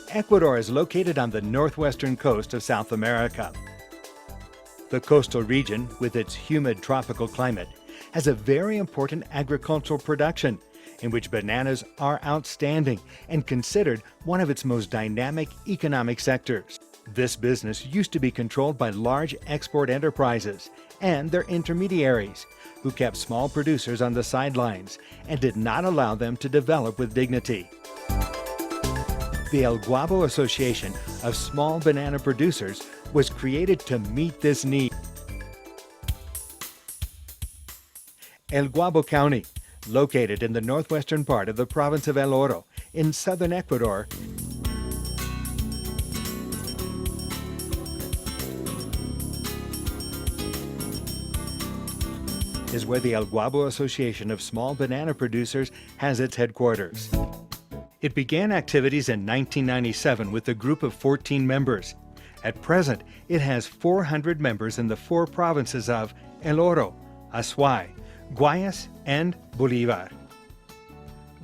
Ecuador is located on the northwestern coast of South America. The coastal region, with its humid tropical climate, has a very important agricultural production, in which bananas are outstanding and considered one of its most dynamic economic sectors. This business used to be controlled by large export enterprises and their intermediaries, who kept small producers on the sidelines and did not allow them to develop with dignity. The El Guabo Association of Small Banana Producers was created to meet this need. El Guabo County, located in the northwestern part of the province of El Oro in southern Ecuador, is where the El Guabo Association of Small Banana Producers has its headquarters. It began activities in 1997 with a group of 14 members. At present, it has 400 members in the 4 provinces of El Oro, Azuay, Guayas, and Bolívar.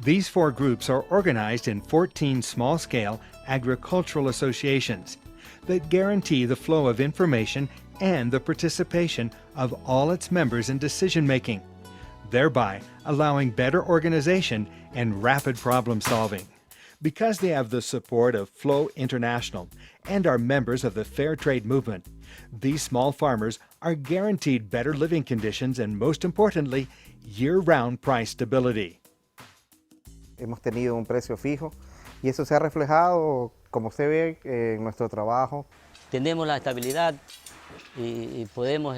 These 4 groups are organized in 14 small-scale agricultural associations that guarantee the flow of information and the participation of all its members in decision-making, thereby allowing better organization and rapid problem-solving. Because they have the support of Flow International and are members of the Fair Trade movement, these small farmers are guaranteed better living conditions and, most importantly, year-round price stability. Hemos tenido un precio fijo y eso se ha reflejado, como se ve, en nuestro trabajo. Tenemos la estabilidad y podemos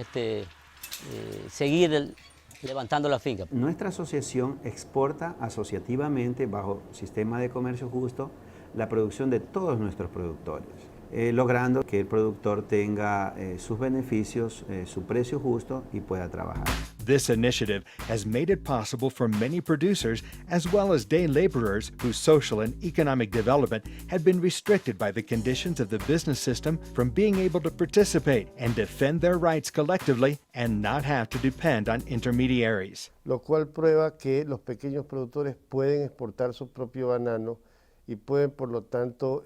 seguir levantando la finca. Nuestra asociación exporta asociativamente, bajo sistema de comercio justo, la producción de todos nuestros productores, logrando que el productor tenga sus beneficios, su precio justo y pueda trabajar. This initiative has made it possible for many producers as well as day laborers whose social and economic development had been restricted by the conditions of the business system from being able to participate and defend their rights collectively and not have to depend on intermediaries. Lo cual prueba que los pequeños productores pueden exportar su propio banano y pueden, por lo tanto,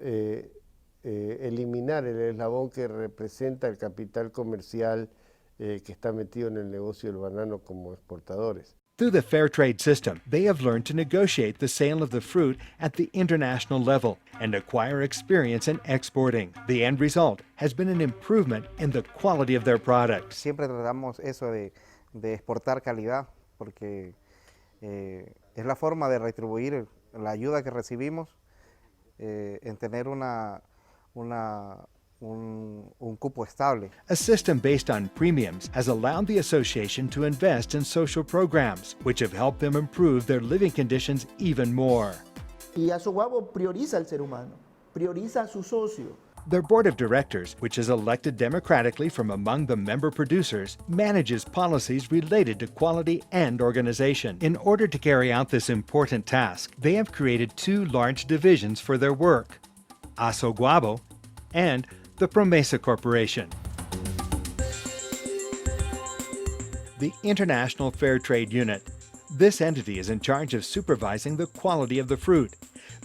eliminar el eslabón que representa el capital comercial que está metido en el negocio del banano como exportadores. Through the fair trade system, they have learned to negotiate the sale of the fruit at the international level and acquire experience in exporting. The end result has been an improvement in the quality of their products. Siempre tratamos eso de exportar calidad, porque es la forma de retribuir la ayuda que recibimos en tener un cupo estable. A system based on premiums has allowed the association to invest in social programs, which have helped them improve their living conditions even more. Y Asoguabo prioriza al ser humano, prioriza a su socio. Their board of directors, which is elected democratically from among the member producers, manages policies related to quality and organization. In order to carry out this important task, they have created 2 large divisions for their work: Asoguabo and the Promesa Corporation. The International Fair Trade Unit. This entity is in charge of supervising the quality of the fruit,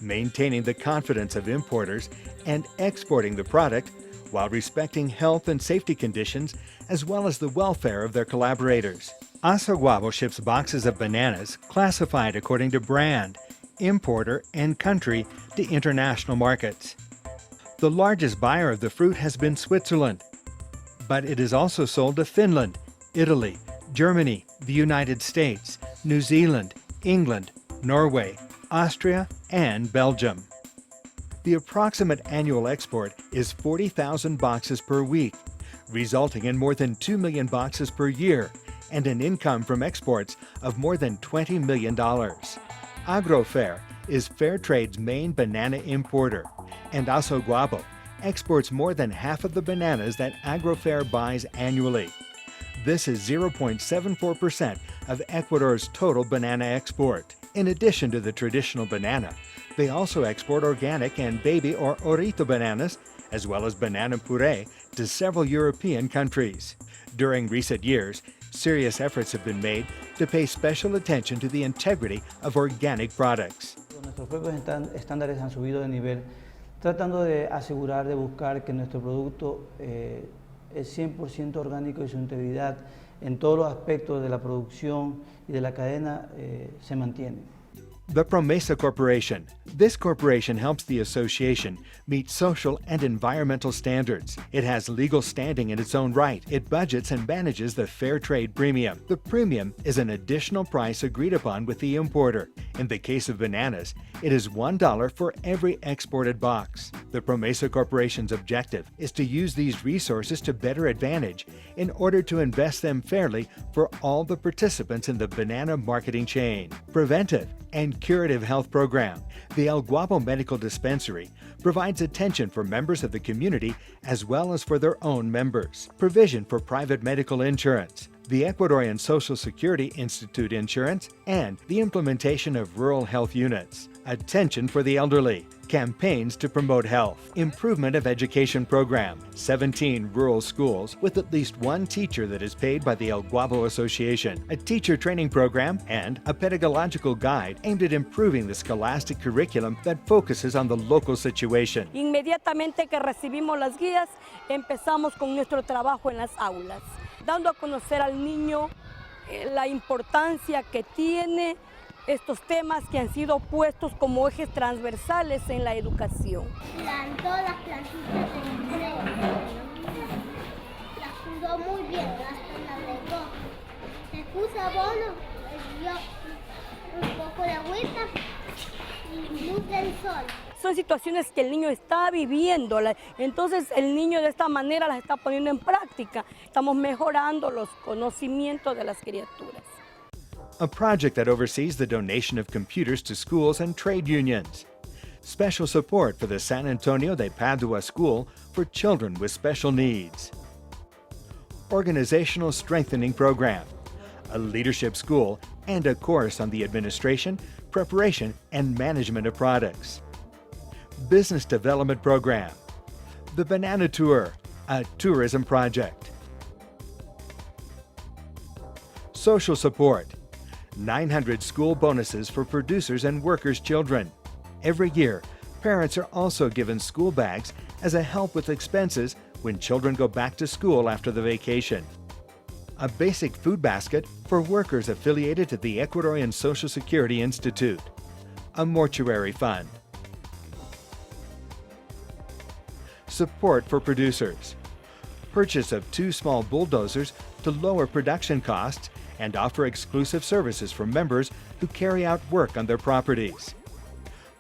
maintaining the confidence of importers, and exporting the product while respecting health and safety conditions as well as the welfare of their collaborators. Asoguabo ships boxes of bananas classified according to brand, importer, and country to international markets. The largest buyer of the fruit has been Switzerland, but it is also sold to Finland, Italy, Germany, the United States, New Zealand, England, Norway, Austria, and Belgium. The approximate annual export is 40,000 boxes per week, resulting in more than 2 million boxes per year and an income from exports of more than $20 million. Agrofair is Fairtrade's main banana importer, and Asoguabo exports more than half of the bananas that Agrofair buys annually. This is 0.74% of Ecuador's total banana export. In addition to the traditional banana, they also export organic and baby or orito bananas, as well as banana puree, to several European countries. During recent years, serious efforts have been made to pay special attention to the integrity of organic products. Nuestros propios estándares han subido de nivel tratando de asegurar, de buscar que nuestro producto es 100% orgánico y su integridad en todos los aspectos de la producción y de la cadena se mantiene. The Promesa Corporation. This corporation helps the association meet social and environmental standards. It has legal standing in its own right. It budgets and manages the fair trade premium. The premium is an additional price agreed upon with the importer. In the case of bananas, it is $1 for every exported box. The Promesa Corporation's objective is to use these resources to better advantage in order to invest them fairly for all the participants in the banana marketing chain. Preventive and curative health program. The El Guapo Medical Dispensary provides attention for members of the community as well as for their own members. Provision for private medical insurance, the Ecuadorian Social Security Institute insurance, and the implementation of rural health units. Attention for the elderly. Campaigns to promote health. Improvement of education program. 17 rural schools with at least one teacher that is paid by the El Guapo Association. A teacher training program and a pedagogical guide aimed at improving the scholastic curriculum that focuses on the local situation. Inmediatamente que recibimos las guías, empezamos con nuestro trabajo en las aulas, dando a conocer al niño la importancia que tiene estos temas que han sido puestos como ejes transversales en la educación. Plantó las plantitas en serio, las cuidó muy bien, hasta las regó. Se puso abono, le dio un poco de agüita y luz del sol. Son situaciones que el niño está viviendo, entonces el niño de esta manera las está poniendo en práctica. Estamos mejorando los conocimientos de las criaturas. A project that oversees the donation of computers to schools and trade unions. Special support for the San Antonio de Padua School for children with special needs. Organizational strengthening program. A leadership school and a course on the administration, preparation, and management of products. Business development program. The Banana Tour, a tourism project. Social support. 900 school bonuses for producers and workers' children. Every year, parents are also given school bags as a help with expenses when children go back to school after the vacation. A basic food basket for workers affiliated to the Ecuadorian Social Security Institute. A mortuary fund. Support for producers. Purchase of 2 small bulldozers to lower production costs and offer exclusive services for members who carry out work on their properties.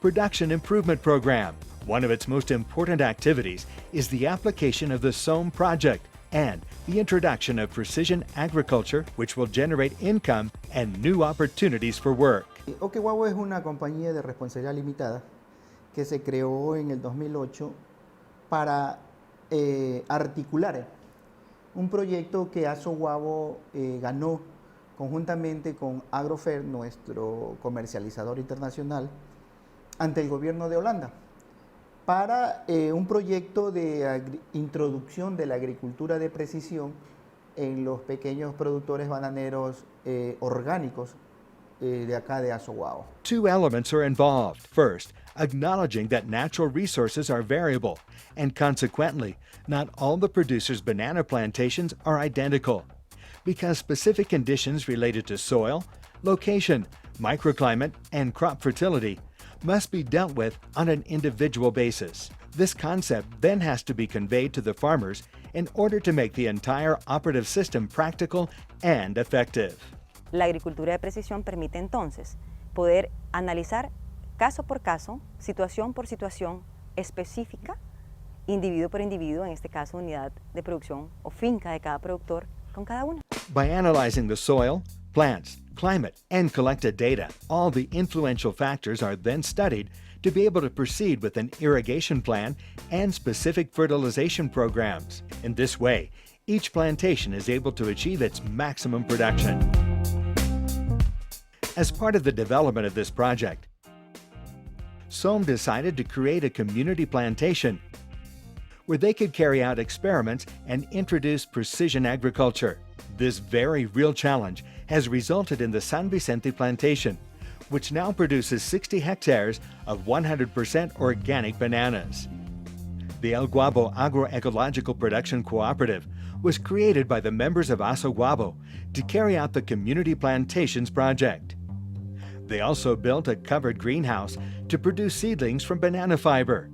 Production Improvement Program. One of its most important activities is the application of the SOAM project and the introduction of precision agriculture, which will generate income and new opportunities for work. VideoAsoguabo es una compañía de responsabilidad limitada que se creó en el 2008 para articular un proyecto que VideoAsoguabo ganó conjuntamente con Agrofer, nuestro comercializador internacional, ante el gobierno de Holanda, para un proyecto de introducción de la agricultura de precisión en los pequeños productores bananeros orgánicos de acá de VideoAsoguabo. 2 elements are involved. First, acknowledging that natural resources are variable, and consequently, not all the producers' banana plantations are identical, because specific conditions related to soil, location, microclimate, and crop fertility must be dealt with on an individual basis. This concept then has to be conveyed to the farmers in order to make the entire operative system practical and effective. La agricultura de precisión permite entonces poder analizar caso por caso, situación por situación específica, individuo por individuo, en este caso unidad de producción o finca de cada productor con cada una. By analyzing the soil, plants, climate, and collected data, all the influential factors are then studied to be able to proceed with an irrigation plan and specific fertilization programs. In this way, each plantation is able to achieve its maximum production. As part of the development of this project, SOAM decided to create a community plantation where they could carry out experiments and introduce precision agriculture. This very real challenge has resulted in the San Vicente plantation, which now produces 60 hectares of 100% organic bananas. The El Guabo Agroecological Production Cooperative was created by the members of Asoguabo to carry out the Community Plantations project. They also built a covered greenhouse to produce seedlings from banana fiber.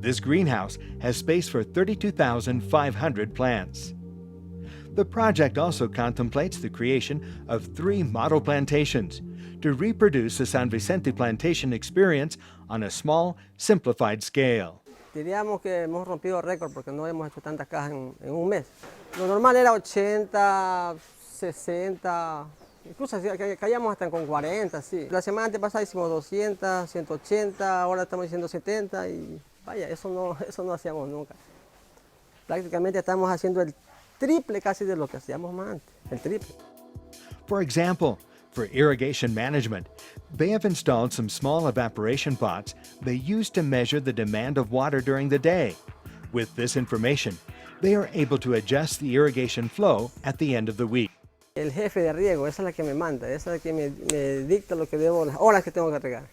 This greenhouse has space for 32,500 plants. The project also contemplates the creation of 3 model plantations to reproduce the San Vicente plantation experience on a small, simplified scale. Diríamos que hemos rompido récord porque no hemos hecho tantas cajas en un mes. Lo normal era 80, 60, incluso caíamos hasta con 40, sí. La semana antepasada hicimos 200, 180, ahora estamos diciendo 70 y vaya, eso no hacíamos nunca. Prácticamente estamos haciendo el triple casi de lo que hacíamos más antes, el triple. For example, for irrigation management, they have installed some small evaporation pots they use to measure the demand of water during the day. With this information, they are able to adjust the irrigation flow at the end of the week. El jefe de riego, esa es la que me manda, esa es la que me dicta lo que debo, las horas que tengo que regar.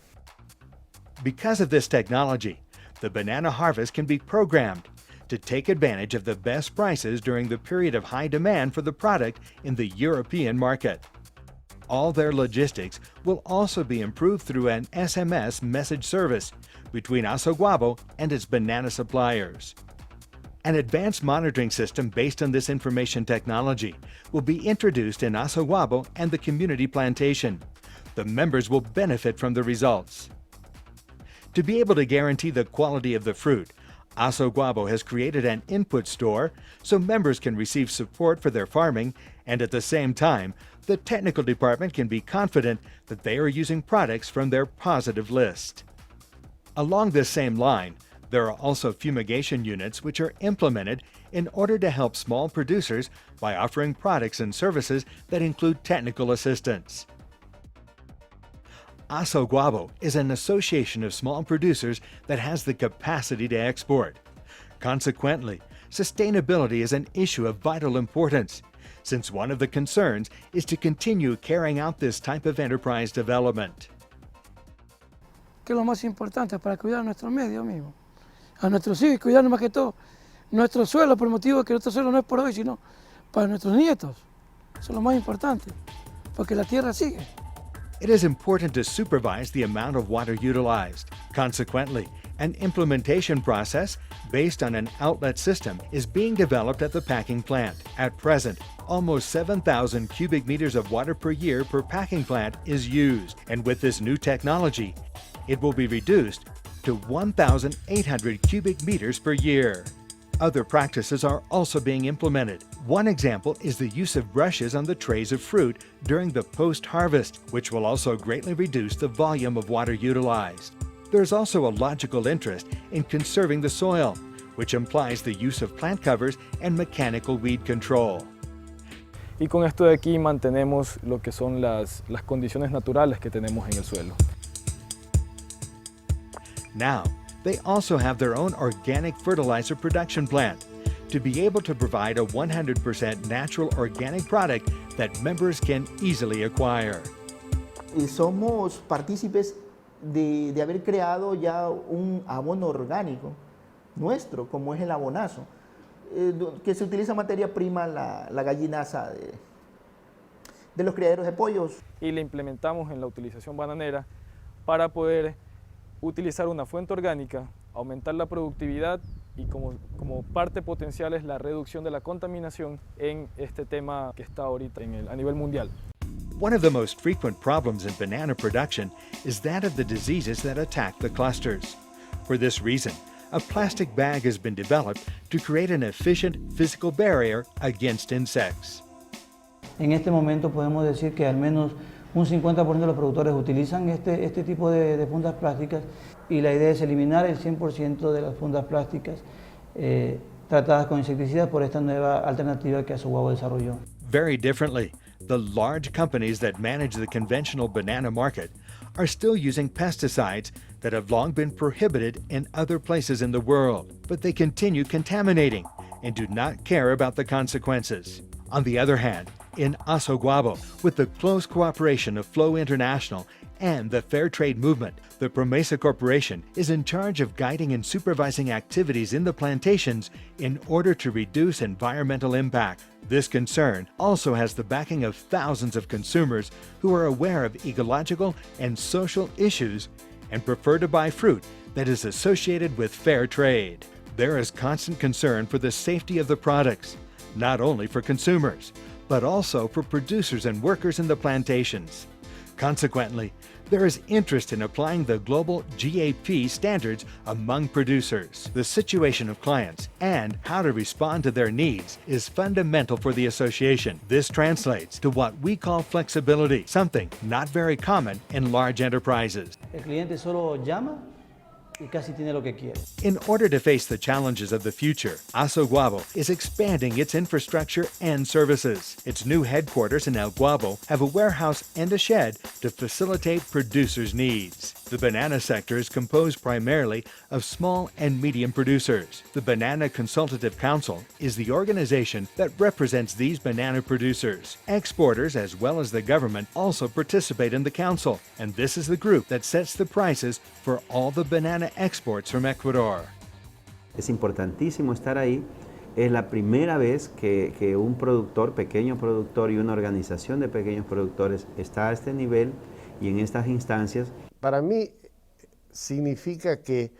Because of this technology, the banana harvest can be programmed to take advantage of the best prices during the period of high demand for the product in the European market. All their logistics will also be improved through an SMS message service between Asoguabo and its banana suppliers. An advanced monitoring system based on this information technology will be introduced in Asoguabo and the community plantation. The members will benefit from the results. To be able to guarantee the quality of the fruit, Asoguabo has created an input store so members can receive support for their farming, and at the same time, the technical department can be confident that they are using products from their positive list. Along this same line, there are also fumigation units which are implemented in order to help small producers by offering products and services that include technical assistance. Asoguabo is an association of small producers that has the capacity to export. Consequently, sustainability is an issue of vital importance, since one of the concerns is to continue carrying out this type of enterprise development. Que es lo más importante para cuidar nuestro medio mismo, a nuestros hijos y cuidar más que todo nuestro suelo, por motivo que nuestro suelo no es por hoy, sino para nuestros nietos. Eso es lo más importante, porque la tierra sigue. It is important to supervise the amount of water utilized. Consequently, an implementation process based on an outlet system is being developed at the packing plant. At present, almost 7,000 cubic meters of water per year per packing plant is used, and with this new technology, it will be reduced to 1,800 cubic meters per year. Other practices are also being implemented. One example is the use of brushes on the trays of fruit during the post-harvest, which will also greatly reduce the volume of water utilized. There is also a logical interest in conserving the soil, which implies the use of plant covers and mechanical weed control. Y con esto de aquí mantenemos lo que son las condiciones naturales que tenemos en el suelo. Now, they also have their own organic fertilizer production plant to be able to provide a 100% natural organic product that members can easily acquire. Y somos partícipes de haber creado ya un abono orgánico nuestro, como es el abonazo, que se utiliza materia prima, la gallinaza de los criaderos de pollos. Y la implementamos en la utilización bananera para poder utilizar una fuente orgánica, aumentar la productividad y como parte potencial es la reducción de la contaminación en este tema que está ahorita a nivel mundial. One of the most frequent problems in banana production is that of the diseases that attack the clusters. For this reason, a plastic bag has been developed to create an efficient physical barrier against insects. En este momento podemos decir que al menos un 50% de los productores utilizan este tipo de fundas plásticas y la idea es eliminar el 100% de las fundas plásticas tratadas con insecticidas por esta nueva alternativa que Asoguabo desarrolló. Very differently, the large companies that manage the conventional banana market are still using pesticides that have long been prohibited in other places in the world, but they continue contaminating and do not care about the consequences. On the other hand, in Asoguabo, with the close cooperation of Flow International and the fair trade movement. The Promesa Corporation is in charge of guiding and supervising activities in the plantations in order to reduce environmental impact. This concern also has the backing of thousands of consumers who are aware of ecological and social issues and prefer to buy fruit that is associated with fair trade. There is constant concern for the safety of the products, not only for consumers, but also for producers and workers in the plantations. Consequently, there is interest in applying the global GAP standards among producers. The situation of clients and how to respond to their needs is fundamental for the association. This translates to what we call flexibility, something not very common in large enterprises. El cliente solo llama y casi tiene lo que quiere. In order to face the challenges of the future, Asoguabo is expanding its infrastructure and services. Its new headquarters in El Guabo have a warehouse and a shed to facilitate producers' needs. The banana sector is composed primarily of small and medium producers. The Banana Consultative Council is the organization that represents these banana producers. Exporters as well as the government also participate in the council, and this is the group that sets the prices for all the banana exports from Ecuador. Es importantísimo estar ahí. Es la primera vez que un productor, pequeño productor y una organización de pequeños productores está a este nivel y en estas instancias. Para mí significa que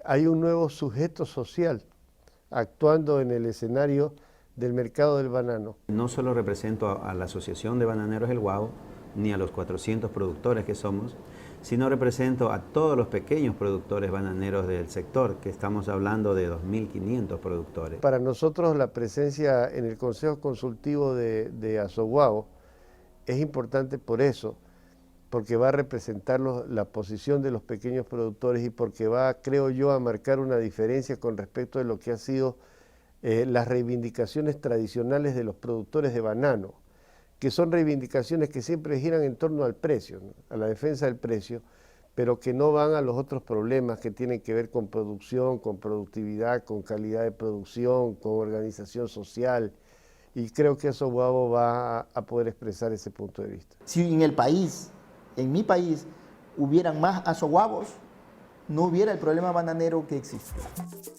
hay un nuevo sujeto social actuando en el escenario del mercado del banano. No solo represento a la Asociación de Bananeros El Guabo, ni a los 400 productores que somos, sino represento a todos los pequeños productores bananeros del sector, que estamos hablando de 2.500 productores. Para nosotros la presencia en el Consejo Consultivo de Asoguabo es importante por eso, porque va a representar la posición de los pequeños productores y porque va, creo yo, a marcar una diferencia con respecto de lo que ha sido las reivindicaciones tradicionales de los productores de banano, que son reivindicaciones que siempre giran en torno al precio, ¿no? A la defensa del precio, pero que no van a los otros problemas que tienen que ver con producción, con productividad, con calidad de producción, con organización social, y creo que Asoguabo va a poder expresar ese punto de vista. Si en mi país, hubieran más asoguabos, no hubiera el problema bananero que existe.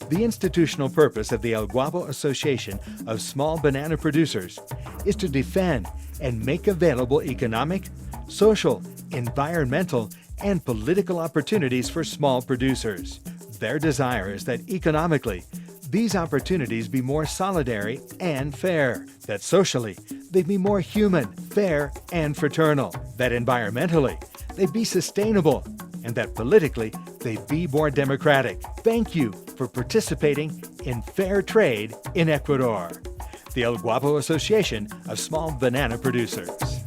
The institutional purpose of the El Guabo Association of Small Banana Producers is to defend and make available economic, social, environmental, and political opportunities for small producers. Their desire is that economically, these opportunities be more solidary and fair, that socially, they be more human, fair, and fraternal, that environmentally, they be sustainable, and that politically, they be more democratic. Thank you for participating in fair trade in Ecuador. The El Guabo Association of Small Banana Producers.